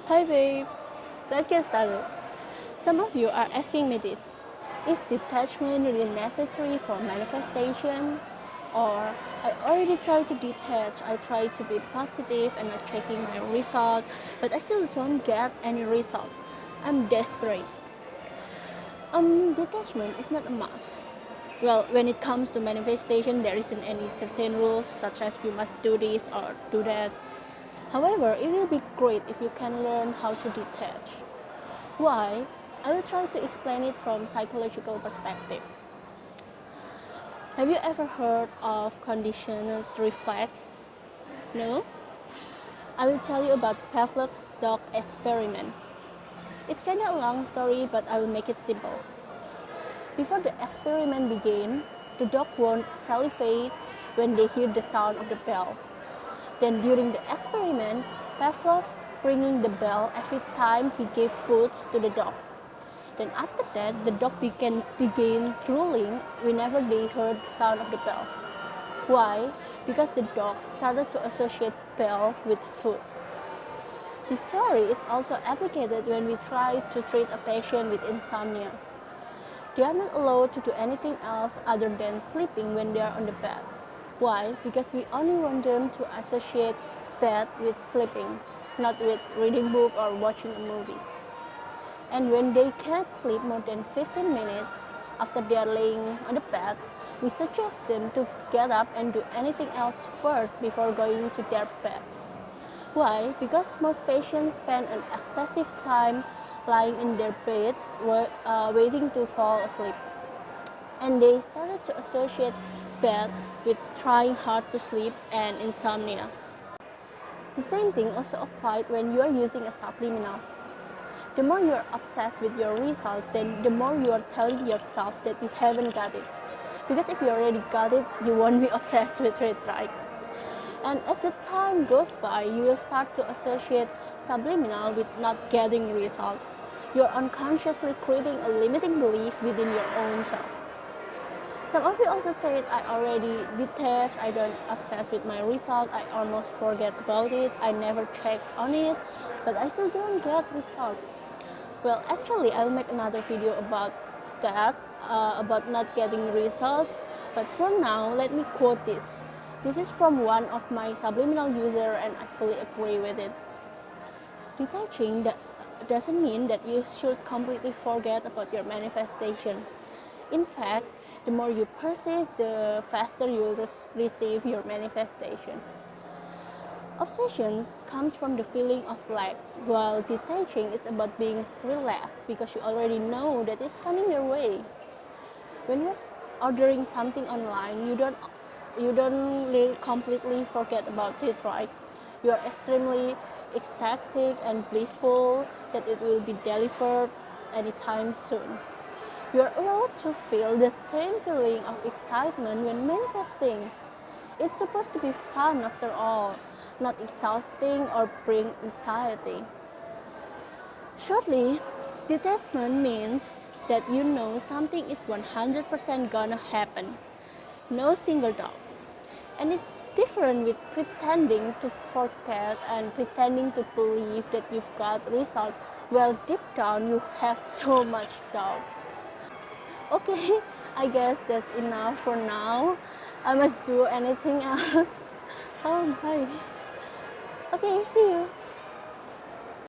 Hi babe, let's get started. Some of you are asking me this. Is detachment really necessary for manifestation? Or I already tried to detach, I tried to be positive and not checking my result, but I still don't get any result. I'm desperate. Detachment is not a must. Well, when it comes to manifestation, there isn't any certain rules such as you must do this or do that. However, it will be great if you can learn how to detach. Why? I will try to explain it from psychological perspective. Have you ever heard of conditioned reflex? No? I will tell you about Pavlov's dog experiment. It's kind of a long story, but I will make it simple. Before the experiment began, the dog won't salivate when they hear the sound of the bell. Then during the experiment, Pavlov ringing the bell every time he gave food to the dog. Then after that, the dog began drooling whenever they heard the sound of the bell. Why? Because the dog started to associate bell with food. This story is also applicable when we try to treat a patient with insomnia. They are not allowed to do anything else other than sleeping when they are on the bed. Why? Because we only want them to associate bed with sleeping, not with reading book or watching a movie. And when they can't sleep more than 15 minutes after they are laying on the bed, we suggest them to get up and do anything else first before going to their bed. Why? Because most patients spend an excessive time lying in their bed waiting to fall asleep. And they started to associate bed with trying hard to sleep and insomnia. The same thing also applied when you are using a subliminal. The more you are obsessed with your result, then the more you are telling yourself that you haven't got it. Because if you already got it, you won't be obsessed with it, right? And as the time goes by, you will start to associate subliminal with not getting result. You are unconsciously creating a limiting belief within your own self. Some of you also said, I already detached, I don't obsess with my result, I almost forget about it, I never check on it, but I still don't get result. Well, actually, I'll make another video about that, about not getting result. But for now, let me quote this. This is from one of my subliminal user, and I fully agree with it. Detaching doesn't mean that you should completely forget about your manifestation. In fact, the more you persist, the faster you'll receive your manifestation. Obsessions comes from the feeling of lack, while detaching is about being relaxed because you already know that it's coming your way. When you're ordering something online, you don't really completely forget about it, right? You are extremely ecstatic and blissful that it will be delivered anytime soon. You are allowed to feel the same feeling of excitement when manifesting. It's supposed to be fun after all, not exhausting or bring anxiety. Shortly, detachment means that you know something is 100% gonna happen. No single doubt. And it's different with pretending to forget and pretending to believe that you've got result while deep down you have so much doubt. Okay, I guess that's enough for now. I must do anything else. Oh, bye. Okay, see you.